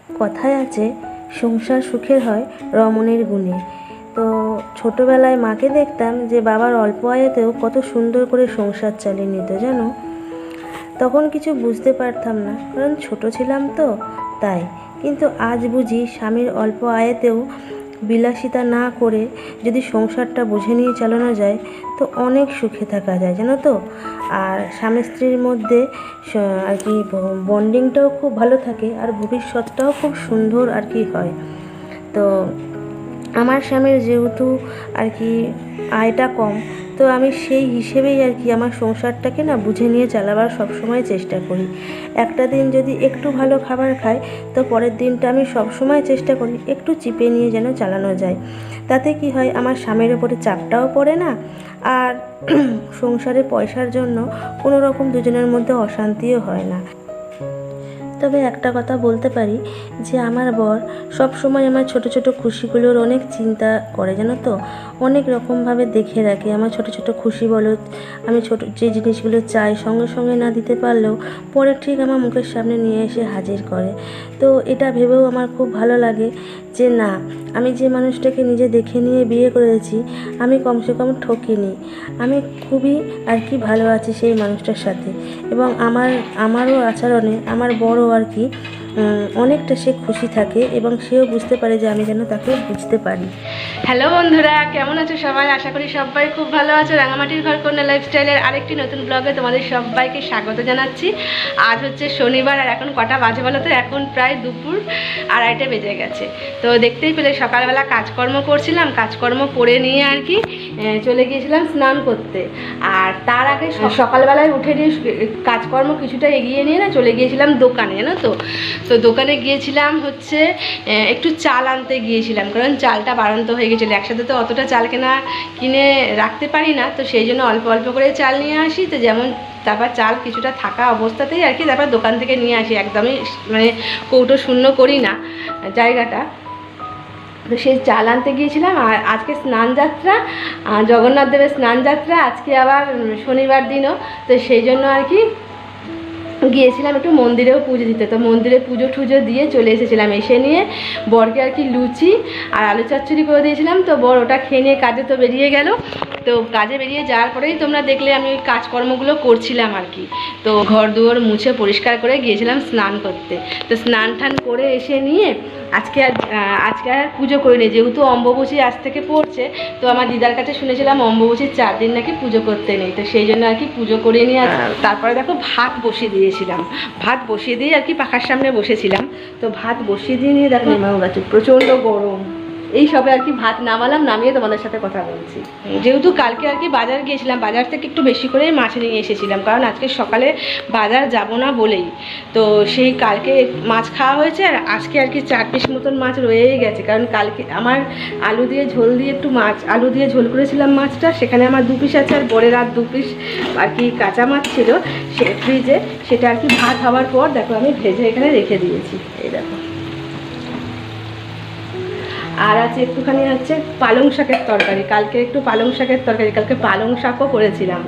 কথায় আছে সংসার সুখের হয় রমণীর গুণে। তো ছোটোবেলায় মাকে দেখতাম যে বাবার অল্প আয়েতেও কত সুন্দর করে সংসার চালিয়ে নিত জানো। তখন কিছু বুঝতে পারতাম না, কারণ ছোট ছিলাম তো তাই। কিন্তু আজ বুঝি স্বামীর অল্প আয়েতেও বিলাসিতা না করে যদি সংসারটা বুঝে নিয়ে চালানো যায় তো অনেক সুখে থাকা যায় জানো তো। আর স্বামী স্ত্রীর মধ্যে আর কি বন্ডিংটাও খুব ভালো থাকে, আর ভবিষ্যৎটাও খুব সুন্দর আর কি হয়। তো আমার স্বামীর যেহেতু আর কি আয়টা কম, তো আমি সেই হিসেবেই আর কি আমার সংসারটাকে না বুঝে নিয়ে চালাবার সবসময় চেষ্টা করি। একটা দিন যদি একটু ভালো খাবার খাই তো পরের দিনটা আমি সবসময় চেষ্টা করি একটু চিপে নিয়ে যেন চালানো যায়। তাতে কি হয়, আমার স্বামীর ওপরে চাপটাও পড়ে না, আর সংসারে পয়সার জন্য কোনো রকম দুজনের মধ্যে অশান্তিও হয় না। তবে একটা কথা বলতে পারি যে আমার বর সব সময় আমার ছোট ছোট খুশিগুলোর অনেক চিন্তা করে জানো তো। অনেক রকমভাবে দেখে রাখে আমার ছোট ছোট খুশি বলো, আমি ছোট যে জিনিসগুলো চাই সঙ্গে সঙ্গে না দিতে পারলেও পরে ঠিক আমার মুখের সামনে নিয়ে এসে হাজির করে। তো এটা ভেবেও আমার খুব ভালো লাগে যে না, আমি যে মানুষটাকে নিজে দেখে নিয়ে বিয়ে করেছি আমি কমসে কম ঠকিনি। আমি খুবই আর কি ভালো আছি সেই মানুষটার সাথে, এবং আমারও আচরণে আমার বড় আর কি অনেকটা সে খুশি থাকে, এবং সেও বুঝতে পারে যে আমি যেন তাকে বুঝতে পারি। হ্যালো বন্ধুরা, কেমন আছো সবাই? আশা করি সবাই খুব ভালো আছো। রাঙামাটির ঘর কন্যা লাইফস্টাইলের আরেকটি নতুন ব্লগে তোমাদের সবাইকে স্বাগত জানাচ্ছি। আজ হচ্ছে শনিবার, আর এখন কটা বাজে বলো তো? এখন প্রায় দুপুর 2:30 বেজে গেছে। তো দেখতেই পেলে সকালবেলা কাজকর্ম করছিলাম, কাজকর্ম করে নিয়ে আর কি চলে গিয়েছিলাম স্নান করতে। আর তার আগে সকালবেলায় উঠে নিয়ে কাজকর্ম কিছুটা এগিয়ে নিয়ে না চলে গিয়েছিলাম দোকানে, জানো তো। তো দোকানে গিয়েছিলাম হচ্ছে একটু চাল আনতে গিয়েছিলাম, কারণ চালটা বাড়ন্ত হয়ে গেছিলো। একসাথে তো অতটা চাল কিনে রাখতে পারি না, তো সেই জন্য অল্প অল্প করে চাল নিয়ে আসি। তো যেমন তারপর চাল কিছুটা থাকা অবস্থাতেই আর কি তারপর দোকান থেকে নিয়ে আসি, একদমই মানে কৌটো শূন্য করি না জায়গাটা। তো সেই চাল আনতে গিয়েছিলাম। আর আজকে স্নান যাত্রা, জগন্নাথ দেবের স্নান যাত্রা, আজকে আবার শনিবার দিনও, তো সেই জন্য আর কি গিয়েছিলাম একটু মন্দিরেও পুজো দিতে। তো মন্দিরে পুজো টুজো দিয়ে চলে এসেছিলাম। এসে নিয়ে বরকে আর কি লুচি আর আলু চচ্চড়ি করে দিয়েছিলাম। তো বর ওটা খেয়ে নিয়ে কাজে তো বেরিয়ে গেল। তো কাজে বেরিয়ে যাওয়ার পরেই তোমরা দেখলে আমি ওই কাজকর্মগুলো করছিলাম আর কি। তো ঘর দুয়ার মুছে পরিষ্কার করে গিয়েছিলাম স্নান করতে। তো স্নান টান করে এসে নিয়ে আজকে আর পুজো করিনি, যেহেতু অম্বুবাচী আজ থেকে পড়ছে। তো আমার দিদার কাছে শুনেছিলাম অম্বুবাচীর 4 দিন নাকি পুজো করতে নেই, তো সেই জন্য আর কি পুজো করে নিয়ে তারপরে দেখো ভাত বসিয়ে দিয়েছিলাম। ভাত বসিয়ে দিয়ে আর কি পাখার সামনে বসেছিলাম। তো ভাত বসিয়ে দিয়ে নিয়ে দেখো নেমে গেছে, প্রচণ্ড গরম। এই সবে আর কি ভাত নামালাম, নামিয়ে তোমাদের সাথে কথা বলছি। যেহেতু কালকে আর কি বাজার গিয়েছিলাম, বাজার থেকে একটু বেশি করেই মাছ নিয়ে এসেছিলাম, কারণ আজকে সকালে বাজার যাব না বলেই। তো সেই কালকে মাছ খাওয়া হয়েছে, আর আজকে আর কি 4 পিস মতন মাছ রয়েই গেছে। কারণ কালকে আমার আলু দিয়ে ঝোল দিয়ে একটু আলু দিয়ে ঝোল করেছিলাম মাছটা, সেখানে আমার 2 পিস আছে, আর বরের আর 2 পিস আর কি কাঁচা মাছ ছিল সে ফ্রিজে। সেটা আর কি ভাত হওয়ার পর দেখো আমি ভেজে এখানে রেখে দিয়েছি, এই দেখো। আর আছে একটুখানি হচ্ছে পালং শাকের তরকারি, কালকে একটু পালং শাকের তরকারি, কালকে পালং শাকও করেছিলাম।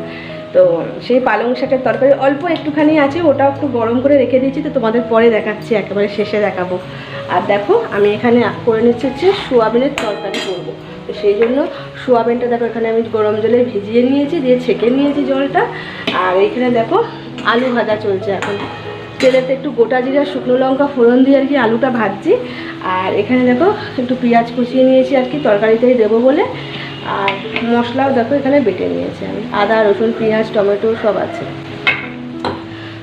তো সেই পালং শাকের তরকারি অল্প একটুখানি আছে, ওটাও একটু গরম করে রেখে দিয়েছি। তো তোমাদের পরে দেখাচ্ছি, একেবারে শেষে দেখাবো। আর দেখো আমি এখানে করে নিচ্ছি হচ্ছে সোয়াবিনের তরকারি করবো। তো সেই জন্য সোয়াবিনটা দেখো এখানে আমি গরম জলে ভিজিয়ে নিয়েছি, দিয়ে ছেঁকে নিয়েছি জলটা। আর এখানে দেখো আলু ভাজা চলছে এখন। তেলেতে একটু গোটা জিরা শুকনো লঙ্কা ফোড়ন দিয়ে আর কি আলুটা ভাজছি। আর এখানে দেখো একটু পেঁয়াজ কুচিয়ে নিয়েছি আর কি তরকারিতেই দেবো বলে। আর মশলাও দেখো এখানে বেটে নিয়েছি আমি, আদা রসুন পেঁয়াজ টমেটো সব আছে।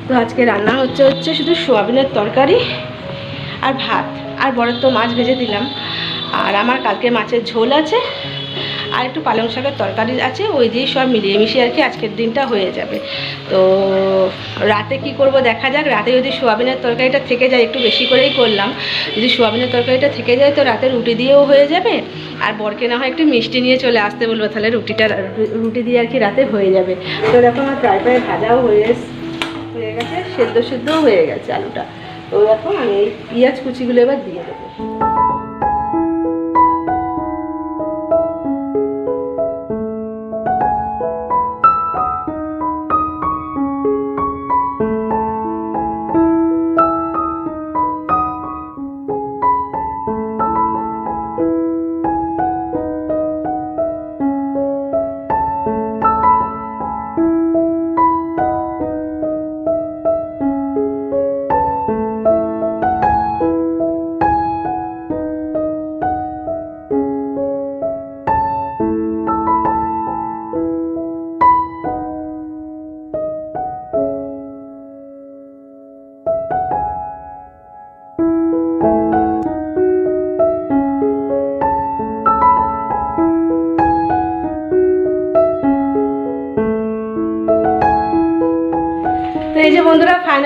তো আজকে রান্না হচ্ছে শুধু সোয়াবিনের তরকারি আর ভাত, আর বড়ের তো মাছ ভেজে দিলাম। আর আমার কালকে মাছের ঝোল আছে, আর একটু পালং শাকের তরকারি আছে, ওই দিয়ে সব মিলিয়ে মিশিয়ে আর কি আজকের দিনটা হয়ে যাবে। তো রাতে কি করব দেখা যাক। রাতে যদি সোয়াবিনের তরকারিটা থেকে যায়, একটু বেশি করেই করলাম, যদি সোয়াবিনের তরকারিটা থেকে যায় তো রাতে রুটি দিয়েও হয়ে যাবে। আর বরকে না হয় একটু মিষ্টি নিয়ে চলে আসতে বলবো, তাহলে রুটি দিয়ে আর কি রাতে হয়ে যাবে। তো দেখো আমার প্রায় ভাজাও হয়ে গেছে, সেদ্ধও হয়ে গেছে আলুটা। তো দেখো আমি এই পেঁয়াজ কুচিগুলো এবার দিয়ে দেবো।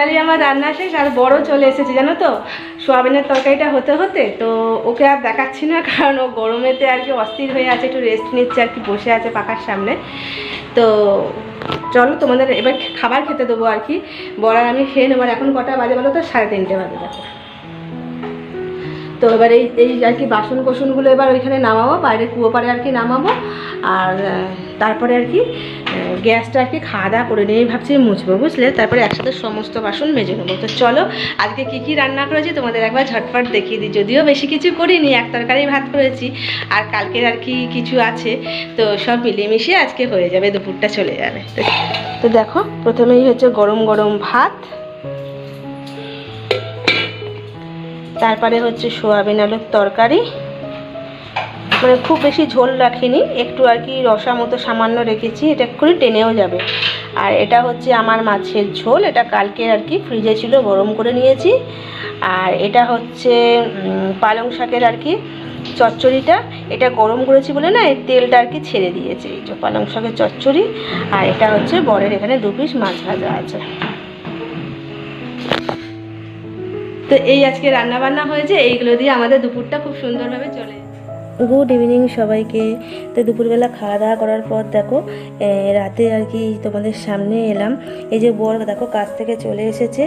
ফাইনালি আমার রান্না শেষ, আর বড় চলে এসেছে জানো তো সোয়াবিনের তরকারিটা হতে হতে। তো ওকে আর দেখাচ্ছি না, কারণ ও গরমেতে আর কি অস্থির হয়ে আছে, একটু রেস্ট নিচ্ছে আর কি, বসে আছে পাখার সামনে। তো চলো তোমাদের এবার খাবার খেতে দেবো আর কি, বড় আর আমি খেয়ে নেবো। এখন কটা বাজে বলো তো? 3:30 বাজে দেখো। তো এবার এই আর কি বাসন কোসনগুলো এবার ওইখানে নামাবো, বাইরে কুয়ো পাড়ে আর কি নামাবো। আর তারপরে আর কি গ্যাসটা আর কি খাওয়া দাওয়া করে নিয়ে ভাবছি মুছবো, বুঝলে? তারপরে একসাথে সমস্ত বাসন মেজে নেবো। তো চলো আজকে কী রান্না করেছি তোমাদের একবার ঝটপট দেখিয়ে দিই। যদিও বেশি কিছু করিনি, এক তরকারি ভাত করেছি, আর কালকের আর কি কিছু আছে, তো সব মিলিয়ে মিশিয়ে আজকে হয়ে যাবে, দুপুরটা চলে যাবে। তো দেখো প্রথমেই হচ্ছে গরম গরম ভাত, তারপরে হচ্ছে সোয়াবিন আলুর তরকারি, মানে খুব বেশি ঝোল রাখিনি, একটু আর কি রসা মতো সামান্য রেখেছি, এটা এক্ষুনি টেনেও যাবে। আর এটা হচ্ছে আমার মাছের ঝোল, এটা কালকে আর কি ফ্রিজে ছিল, গরম করে নিয়েছি। আর এটা হচ্ছে পালং শাকের আর কি চচ্চড়িটা, এটা গরম করেছি বলে না এই তেলটা আর কি ছেড়ে দিয়েছে, এই যে পালং শাকের চচ্চড়ি। আর এটা হচ্ছে বরের এখানে 2 পিস মাছ ভাজা আছে। তো এই আজকে রান্না বান্না হয়েছে, এইগুলো দিয়ে আমাদের দুপুরটা খুব সুন্দরভাবে চলে। গুড ইভিনিং সবাইকে। তো দুপুরবেলা খাওয়া দাওয়া করার পর দেখো রাতে আর কি তোমাদের সামনে এলাম। এই যে বর দেখো কাজ থেকে চলে এসেছে,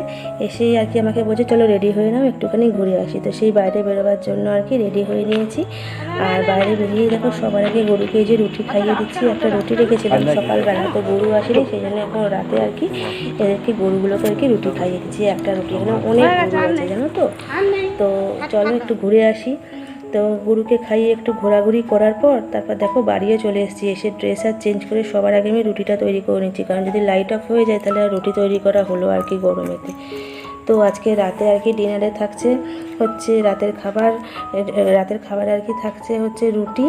এসেই আর কি আমাকে বলছে চলো রেডি হয়ে নাও, একটুখানি ঘুরে আসি। তো সেই বাইরে বেরোবার জন্য আর কি রেডি হয়ে নিয়েছি। আর বাইরে বেরিয়ে দেখো সবার আগে গরুকে যে রুটি খাইয়ে দিচ্ছি, একটা রুটি রেখেছিলাম সকালবেলা, তো গরু আসেনি, সেই জন্য এখন রাতে আর কি এদেরকে গরুগুলোকে আর কি রুটি খাইয়ে দিচ্ছি, একটা রুটি। এখানে অনেক গরু আছে জানো তো। তো চলো একটু ঘুরে আসি। তো গরুকে খাইয়ে একটু ঘোরাঘুরি করার পর তারপর দেখো বাড়িও চলে এসেছি। এসে ড্রেস আর চেঞ্জ করে সবার আগে আমি রুটিটা তৈরি করে নিচ্ছি, কারণ যদি লাইট অফ হয়ে যায় তাহলে আর রুটি তৈরি করা হলো আর কি গরমেতে। তো আজকে রাতে আর কি ডিনারে থাকছে হচ্ছে রাতের খাবার আর কি থাকছে হচ্ছে রুটি,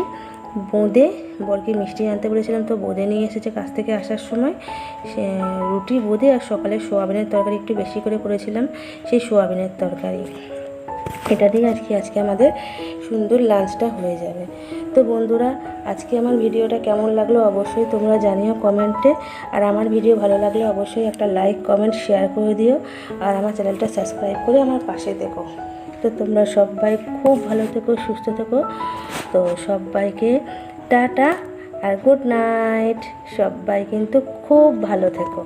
বোঁদে। বরকে মিষ্টি আনতে বলেছিলাম, তো বোঁদে নিয়ে এসেছে কাছ থেকে আসার সময়। সে রুটি, বোঁদে, আর সকালে সোয়াবিনের তরকারি একটু বেশি করে করেছিলাম, সেই সোয়াবিনের তরকারি। এটা দিয়ে আজকে আমাদের সুন্দর লাঞ্চটা হয়ে যাবে। তো বন্ধুরা আজকে আমার ভিডিওটা কেমন লাগলো অবশ্যই তোমরা জানিও কমেন্টে। আর আমার ভিডিও ভালো লাগলে অবশ্যই একটা লাইক, কমেন্ট, শেয়ার করে দিও। আর আমার চ্যানেলটা সাবস্ক্রাইব করে আমার পাশে থেকো। তো তোমরা সবাই খুব ভালো থেকো, সুস্থ থেকো। তো সবাইকে টাটা আর গুড নাইট। সবাই কিন্তু খুব ভালো থেকো।